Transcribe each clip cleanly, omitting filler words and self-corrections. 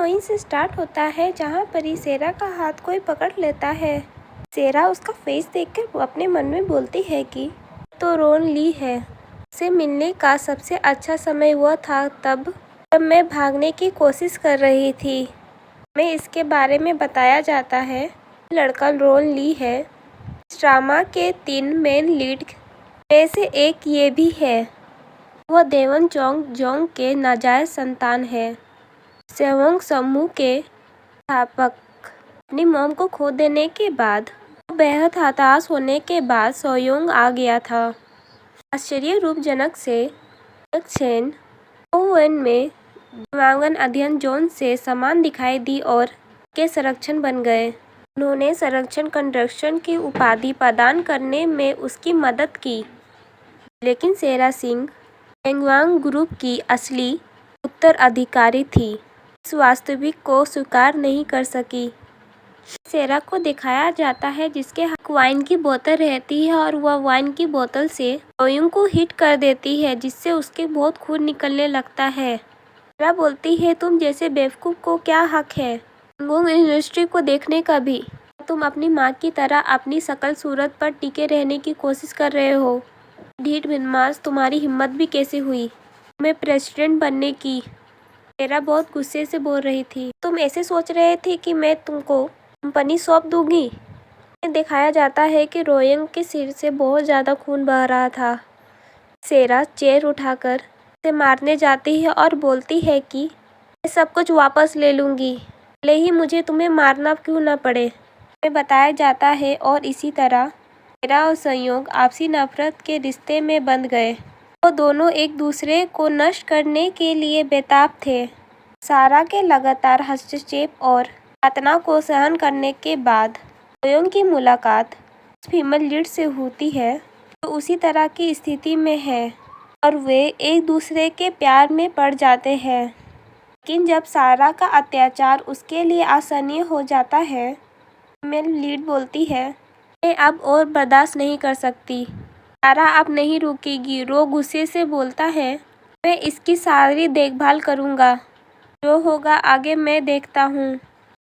वहीं से स्टार्ट होता है जहाँ पर ही सेरा का हाथ कोई पकड़ लेता है। सेरा उसका फेस देखकर अपने मन में बोलती है कि तो रोन ली है। उससे मिलने का सबसे अच्छा समय वह था जब मैं भागने की कोशिश कर रही थी। हमें इसके बारे में बताया जाता है लड़का रोन ली है। इस ड्रामा के 3 मेन लीड में से एक ये भी है। वह देवन जोंग के नाजायज संतान है। सेवोंग समूह के स्थापक। अपनी मॉम को खो देने के बाद बेहद हताश होने के बाद सोयोंग आ गया था। आश्चर्य रूपजनक से चेन ओवन में दिव्यांगन अध्ययन जोन से समान दिखाई दी और के संरक्षण बन गए। उन्होंने संरक्षण कंस्ट्रक्शन की उपाधि प्रदान करने में उसकी मदद की, लेकिन सेरा सिंह एंगवांग ग्रुप की असली उत्तराधिकारी थी। इस वास्तविक को स्वीकार नहीं कर सकी। सेरा को दिखाया जाता है जिसके हाथ वाइन की बोतल रहती है और वह वाइन की बोतल से सोयोंग को हिट कर देती है, जिससे उसके बहुत खून निकलने लगता है। सेरा बोलती है तुम जैसे बेवकूफ़ को क्या हक है एंगोंग यूनिवर्सिटी को देखने का भी? तुम अपनी माँ की तरह अपनी शकल सूरत पर टिके रहने की कोशिश कर रहे हो। ढीठ बदमाश, तुम्हारी हिम्मत भी कैसे हुई तुम्हें प्रेसिडेंट बनने की? सेरा बहुत गुस्से से बोल रही थी। तुम ऐसे सोच रहे थे कि मैं तुमको कंपनी सौंप दूंगी? दिखाया जाता है कि रोयंग के सिर से बहुत ज़्यादा खून बह रहा था। सेरा चेयर उठाकर उसे मारने जाती है और बोलती है कि मैं सब कुछ वापस ले लूँगी, भले ही मुझे तुम्हें मारना क्यों न पड़े। हमें बताया जाता है और इसी तरह सेरा और संयोग आपसी नफरत के रिश्ते में बंध गए। वो दोनों एक दूसरे को नष्ट करने के लिए बेताब थे। सारा के लगातार हस्तक्षेप और यातना को सहन करने के बाद सोयोंग की मुलाकात उस फीमेल लीड से होती है जो उसी तरह की स्थिति में है और वे एक दूसरे के प्यार में पड़ जाते हैं। लेकिन जब सारा का अत्याचार उसके लिए असहनीय हो जाता है, फीमेल लीड बोलती है मैं अब और बर्दाश्त नहीं कर सकती। सारा अब नहीं रुकेगी। रो गुस्से से बोलता है मैं इसकी सारी देखभाल करूँगा, जो होगा आगे मैं देखता हूँ।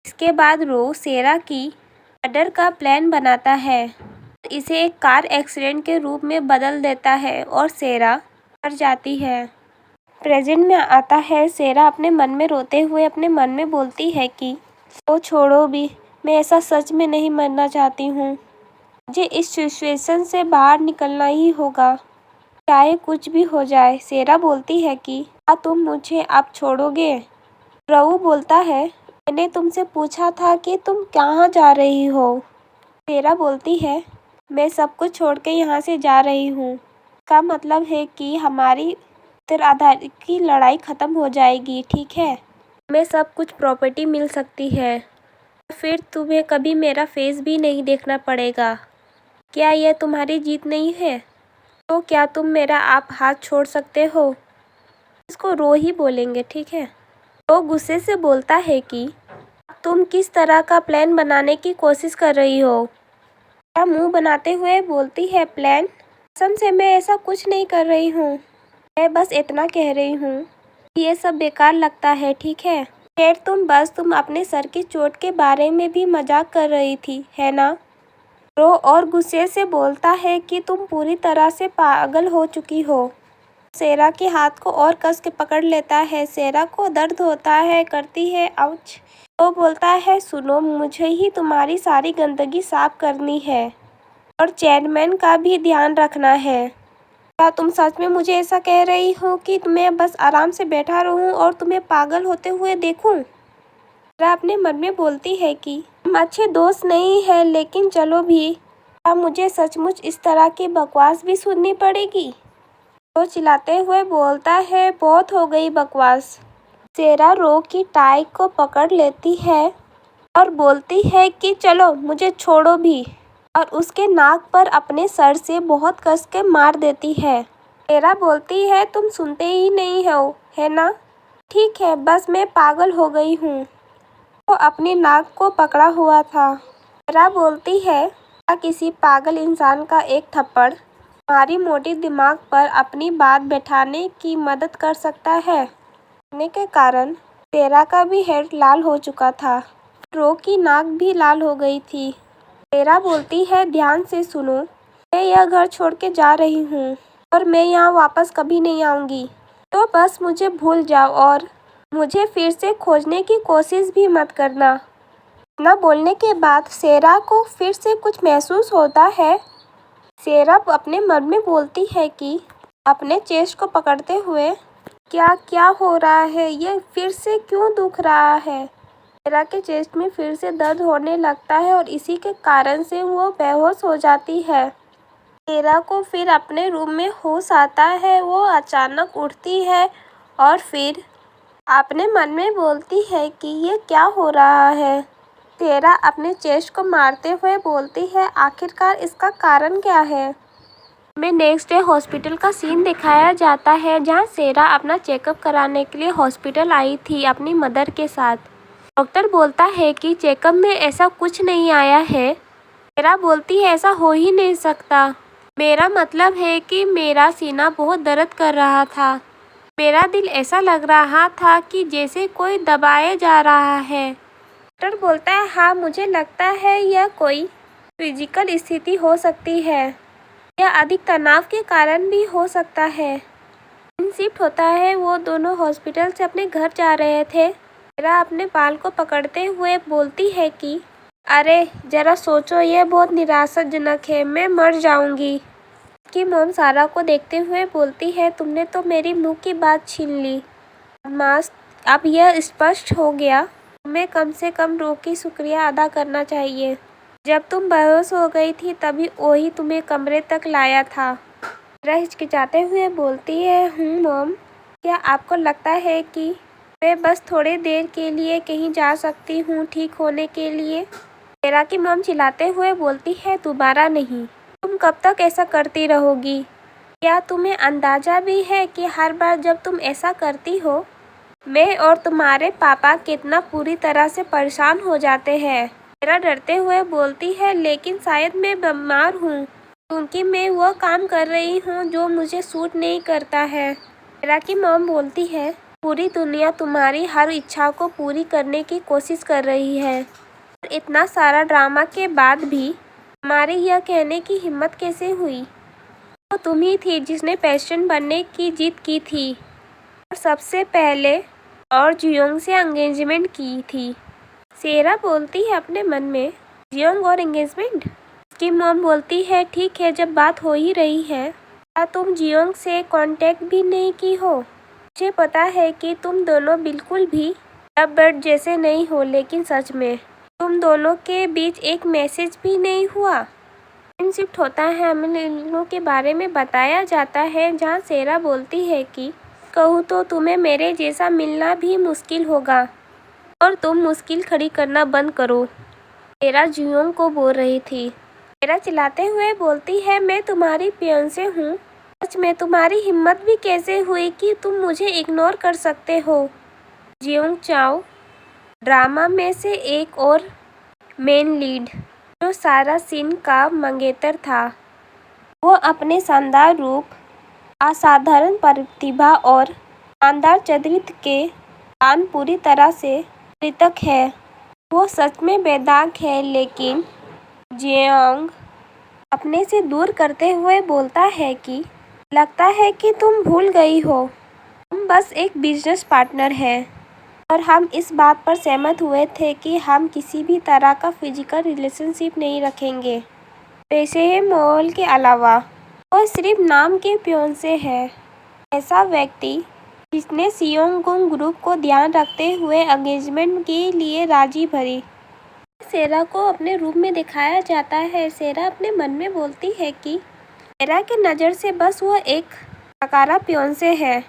इसके बाद रो सेरा की मर्डर का प्लान बनाता है, इसे एक कार एक्सीडेंट के रूप में बदल देता है और सेरा मर जाती है। प्रेजेंट में आता है। सेरा अपने मन में रोते हुए अपने मन में बोलती है कि ओ छोड़ो भी, मैं ऐसा सच में नहीं मरना चाहती हूँ। मुझे इस सिचुएशन से बाहर निकलना ही होगा, चाहे कुछ भी हो जाए। सेरा बोलती है कि क्या तुम मुझे अब छोड़ोगे? रऊ बोलता है मैंने तुमसे पूछा था कि तुम कहाँ जा रही हो। सेरा बोलती है मैं सब कुछ छोड़ के यहाँ से जा रही हूँ। इसका मतलब है कि हमारी उत्तराधिकारी की लड़ाई ख़त्म हो जाएगी, ठीक है? तुम्हें सब कुछ प्रॉपर्टी मिल सकती है, फिर तुम्हें कभी मेरा फेस भी नहीं देखना पड़ेगा। क्या यह तुम्हारी जीत नहीं है? तो क्या तुम मेरा आप हाथ छोड़ सकते हो? इसको रो ही बोलेंगे, ठीक है? रो गुस्से से बोलता है कि तुम किस तरह का प्लान बनाने की कोशिश कर रही हो? मुंह बनाते हुए बोलती है प्लान? कसम से मैं ऐसा कुछ नहीं कर रही हूँ। मैं बस इतना कह रही हूँ कि ये सब बेकार लगता है, ठीक है? खैर तुम अपने सर की चोट के बारे में भी मजाक कर रही थी, है ना? रो और गुस्से से बोलता है कि तुम पूरी तरह से पागल हो चुकी हो। सेरा के हाथ को और कस के पकड़ लेता है। सेरा को दर्द होता है, करती है आउच। तो बोलता है सुनो, मुझे ही तुम्हारी सारी गंदगी साफ करनी है और चेयरमैन का भी ध्यान रखना है। क्या तुम सच में मुझे ऐसा कह रही हो कि मैं बस आराम से बैठा रहूं और तुम्हें पागल होते हुए देखूं? सेरा अपने मन में बोलती है कि हम अच्छे दोस्त नहीं हैं, लेकिन चलो भी, क्या मुझे सचमुच इस तरह की बकवास भी सुननी पड़ेगी? रो चिल्लाते हुए बोलता है बहुत हो गई बकवास। सेरा रो की टाई को पकड़ लेती है और बोलती है कि चलो मुझे छोड़ो भी, और उसके नाक पर अपने सर से बहुत कस के मार देती है। सेरा बोलती है तुम सुनते ही नहीं हो, है ना? ठीक है, बस मैं पागल हो गई हूँ। वो अपनी नाक को पकड़ा हुआ था। सेरा बोलती है क्या किसी पागल इंसान का एक थप्पड़ तुम्हारी मोटी दिमाग पर अपनी बात बैठाने की मदद कर सकता है? के कारण सेरा का भी हेड लाल हो चुका था। रो की नाक भी लाल हो गई थी। सेरा बोलती है, ध्यान से सुनो, मैं यह घर छोड़ के जा रही हूँ और मैं यहाँ वापस कभी नहीं आऊँगी। तो बस मुझे भूल जाओ और मुझे फिर से खोजने की कोशिश भी मत करना। इतना बोलने के बाद सेरा को फिर से कुछ महसूस होता है। सेरा अपने मन में बोलती है कि अपने चेस्ट को पकड़ते हुए, क्या क्या हो रहा है, ये फिर से क्यों दुख रहा है। सेरा के चेस्ट में फिर से दर्द होने लगता है और इसी के कारण से वो बेहोश हो जाती है। सेरा को फिर अपने रूम में होश आता है। वो अचानक उठती है और फिर अपने मन में बोलती है कि ये क्या हो रहा है। सेरा अपने चेस्ट को मारते हुए बोलती है, आखिरकार इसका कारण क्या है। में नेक्स्ट डे हॉस्पिटल का सीन दिखाया जाता है, जहां सेरा अपना चेकअप कराने के लिए हॉस्पिटल आई थी अपनी मदर के साथ। डॉक्टर बोलता है कि चेकअप में ऐसा कुछ नहीं आया है। सेरा बोलती है, ऐसा हो ही नहीं सकता। मेरा मतलब है कि मेरा सीना बहुत दर्द कर रहा था। मेरा दिल ऐसा लग रहा था कि जैसे कोई दबाया जा रहा है। डॉक्टर बोलता है, हाँ, मुझे लगता है यह कोई फिजिकल स्थिति हो सकती है। यह अधिक तनाव के कारण भी हो सकता है। दिन शिफ्ट होता है। वो दोनों हॉस्पिटल से अपने घर जा रहे थे। सेरा अपने बाल को पकड़ते हुए बोलती है कि अरे जरा सोचो, यह बहुत निराशाजनक है, मैं मर जाऊंगी। उसकी मॉम सारा को देखते हुए बोलती है, तुमने तो मेरी मुंह की बात छीन ली। बदमाश, अब यह स्पष्ट हो गया, तुम्हें कम से कम रो की शुक्रिया अदा करना चाहिए। जब तुम बेहोश हो गई थी तभी वही तुम्हें कमरे तक लाया था। सेरा हिचकिचाते हुए बोलती है, मॉम, क्या आपको लगता है कि मैं बस थोड़ी देर के लिए कहीं जा सकती हूँ ठीक होने के लिए। सेरा की मॉम चिल्लाते हुए बोलती है, दोबारा नहीं। तुम कब तक ऐसा करती रहोगी। क्या तुम्हें अंदाजा भी है कि हर बार जब तुम ऐसा करती हो, मैं और तुम्हारे पापा कितना पूरी तरह से परेशान हो जाते हैं। सेरा डरते हुए बोलती है, लेकिन शायद मैं बीमार हूँ क्योंकि मैं वह काम कर रही हूँ जो मुझे सूट नहीं करता है। सेरा की मॉम बोलती है, पूरी दुनिया तुम्हारी हर इच्छा को पूरी करने की कोशिश कर रही है। इतना सारा ड्रामा के बाद भी हमारी यह कहने की हिम्मत कैसे हुई। वो तुम ही थी जिसने प्रेसिडेंट बनने की जिद की थी और सबसे पहले और जियोंग से एंगेजमेंट की थी। सेरा बोलती है अपने मन में, जियोंग और एंगेजमेंट। उसकी मॉम बोलती है, ठीक है, जब बात हो ही रही है, क्या तुम जियोंग से कांटेक्ट भी नहीं की हो। मुझे पता है कि तुम दोनों बिल्कुल भी लव बर्ड जैसे नहीं हो, लेकिन सच में तुम दोनों के बीच एक मैसेज भी नहीं हुआ। शिफ्ट होता है। हमें इन लोगों के बारे में बताया जाता है, जहाँ सेरा बोलती है कि कहूँ तो तुम्हें मेरे जैसा मिलना भी मुश्किल होगा और तुम मुश्किल खड़ी करना बंद करो। सेरा जियोंग को बोल रही थी। सेरा चिल्लाते हुए बोलती है, मैं तुम्हारी फियांसे हूँ। सच में तुम्हारी हिम्मत भी कैसे हुई कि तुम मुझे इग्नोर कर सकते हो। जियोंग चाओ ड्रामा में से एक और मेन लीड जो सारा सीन का मंगेतर था। वो अपने शानदार रूप, असाधारण प्रतिभा और शानदार चरित्र के कारण पूरी तरह से पृथक है। वो सच में बेदाग है, लेकिन जियोंग अपने से दूर करते हुए बोलता है कि लगता है कि तुम भूल गई हो, हम बस एक बिजनेस पार्टनर हैं और हम इस बात पर सहमत हुए थे कि हम किसी भी तरह का फिजिकल रिलेशनशिप नहीं रखेंगे। पेशे माहौल के अलावा वो सिर्फ नाम के फियांसे है। ऐसा व्यक्ति जिसने सियोंगुंग ग्रुप को ध्यान रखते हुए एंगेजमेंट के लिए राजी भरी। सेरा को अपने रूम में दिखाया जाता है। सेरा अपने मन में बोलती है कि सेरा की नज़र से बस वो एक नकारा फियांसे है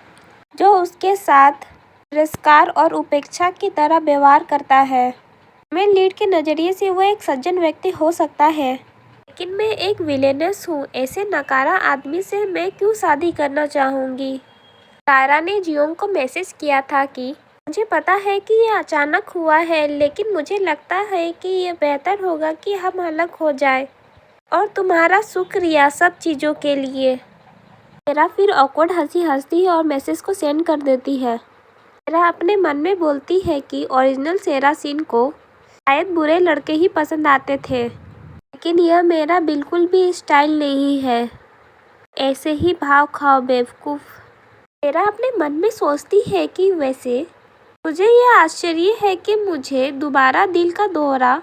जो उसके साथ तिरस्कार और उपेक्षा की तरह व्यवहार करता है। मेन लीड के नज़रिए से वो एक सज्जन व्यक्ति हो सकता है, लेकिन मैं एक विलेनस हूँ। ऐसे नकारा आदमी से मैं क्यों शादी करना चाहूँगी। सारा ने जियोंग को मैसेज किया था कि मुझे पता है कि यह अचानक हुआ है, लेकिन मुझे लगता है कि यह बेहतर होगा कि हम अलग हो जाए और तुम्हारा शुक्रिया सब चीज़ों के लिए। सेरा फिर ऑकवर्ड हंसी हंसती है और मैसेज को सेंड कर देती है। सेरा अपने मन में बोलती है कि ओरिजिनल सेरा सिन को शायद बुरे लड़के ही पसंद आते थे, लेकिन यह मेरा बिल्कुल भी स्टाइल नहीं है। ऐसे ही भाव खाओ बेवकूफ़। सेरा अपने मन में सोचती है कि वैसे मुझे यह आश्चर्य है कि मुझे दोबारा दिल का दौरा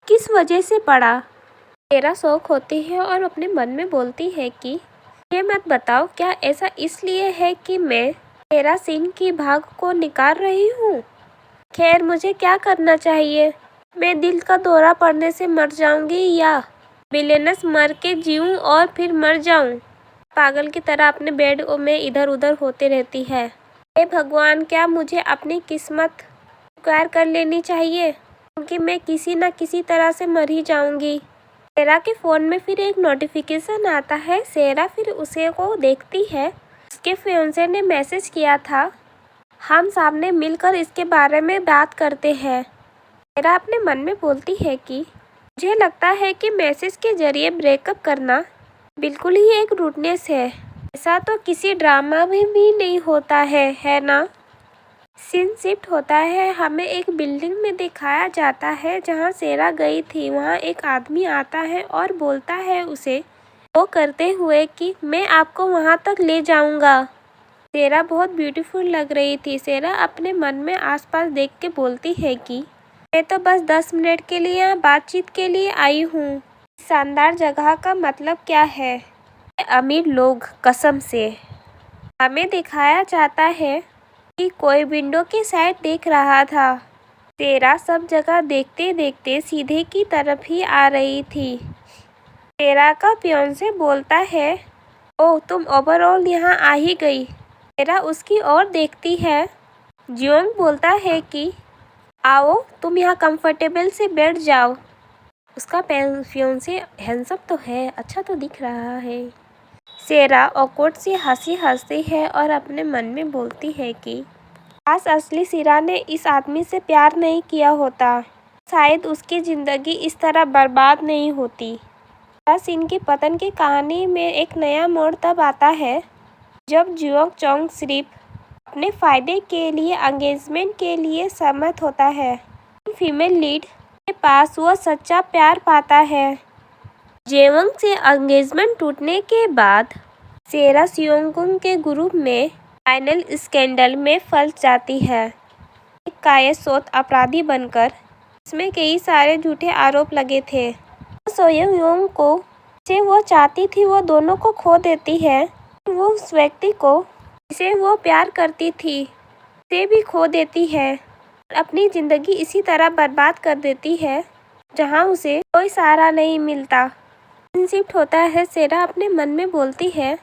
किस वजह से पड़ा। सेरा शौक होती है और अपने मन में बोलती है कि ये मत बताओ, क्या ऐसा इसलिए है कि मैं सेरा सिन की भाग को निकाल रही हूँ? खैर, मुझे क्या करना चाहिए? मैं दिल का दौरा पड़ने से मर जाऊंगी या विलेनस मर के जीऊँ और फिर मर जाऊँ? पागल की तरह अपने बेड में इधर उधर होती रहती है। हे भगवान, क्या मुझे अपनी किस्मत स्वीकार कर लेनी चाहिए, क्योंकि मैं किसी न किसी तरह से मर ही जाऊंगी। सेरा के फ़ोन में फिर एक नोटिफिकेशन आता है। सेरा फिर उसे को देखती है। उसके फियांसे ने मैसेज किया था, हम सामने मिलकर इसके बारे में बात करते हैं। सेरा अपने मन में बोलती है कि मुझे लगता है कि मैसेज के जरिए ब्रेकअप करना बिल्कुल ही एक रूडनेस है। ऐसा तो किसी ड्रामा में भी नहीं होता है ना? सीन शिफ्ट होता है। हमें एक बिल्डिंग में दिखाया जाता है जहां सेरा गई थी। वहां एक आदमी आता है और बोलता है उसे वो करते हुए कि मैं आपको वहां तक ले जाऊंगा। सेरा बहुत ब्यूटीफुल लग रही थी। सेरा अपने मन में आसपास देख के बोलती है कि मैं तो बस 10 मिनट के लिए यहाँ बातचीत के लिए आई हूँ। शानदार जगह का मतलब क्या है? अमीर लोग, कसम से। हमें दिखाया जाता है कि कोई विंडो की साइड देख रहा था। सेरा सब जगह देखते देखते सीधे की तरफ ही आ रही थी। सेरा का फियांसे बोलता है, ओह तुम ओवरऑल यहाँ आ ही गई। सेरा उसकी ओर देखती है। जियोंग बोलता है कि आओ तुम यहाँ कंफर्टेबल से बैठ जाओ। उसका फियांसे हैंडसम तो है, अच्छा तो दिख रहा है। सेरा ऑकवर्ड सी हंसी हंसती है और अपने मन में बोलती है कि काश असली सेरा ने इस आदमी से प्यार नहीं किया होता, शायद उसकी ज़िंदगी इस तरह बर्बाद नहीं होती। सेरा सिन के पतन की कहानी में एक नया मोड़ तब आता है जब जियोंग चोंग सिर्फ अपने फ़ायदे के लिए एंगेजमेंट के लिए सहमत होता है। फीमेल लीड के पास वो सच्चा प्यार पाता है। जेवंग से एंगेजमेंट टूटने के बाद सेरा सियोंगकुंग के ग्रुप में फाइनल स्कैंडल में फंस जाती है। एक कायस्थ अपराधी बनकर। इसमें कई सारे झूठे आरोप लगे थे। सोयोंग को जिसे वो चाहती थी वो दोनों को खो देती है। वो उस व्यक्ति को जिसे वो प्यार करती थी उसे भी खो देती है और अपनी ज़िंदगी इसी तरह बर्बाद कर देती है जहां उसे कोई सहारा नहीं मिलता। शिफ्ट होता है। सेरा अपने मन में बोलती है,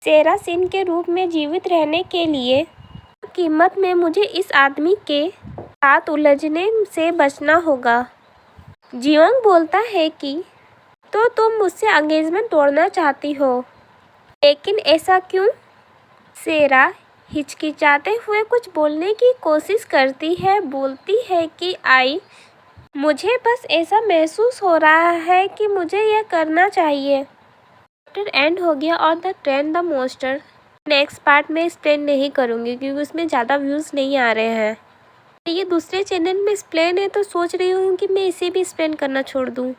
सेरा सिन के रूप में जीवित रहने के लिए कीमत में मुझे इस आदमी के साथ उलझने से बचना होगा। जियोंग बोलता है कि तो तुम मुझसे एंगेजमेंट तोड़ना चाहती हो, लेकिन ऐसा क्यों? सेरा हिचकिचाते हुए कुछ बोलने की कोशिश करती है। बोलती है कि मुझे बस ऐसा महसूस हो रहा है कि मुझे यह करना चाहिए। चैप्टर एंड हो गया और the train the मोस्टर next part में एक्सप्लेन नहीं करूँगी क्योंकि उसमें ज़्यादा व्यूज़ नहीं आ रहे हैं। ये दूसरे चैनल में एक्सप्लेन है तो सोच रही हूँ कि मैं इसे भी एक्सप्लेन करना छोड़ दूँ।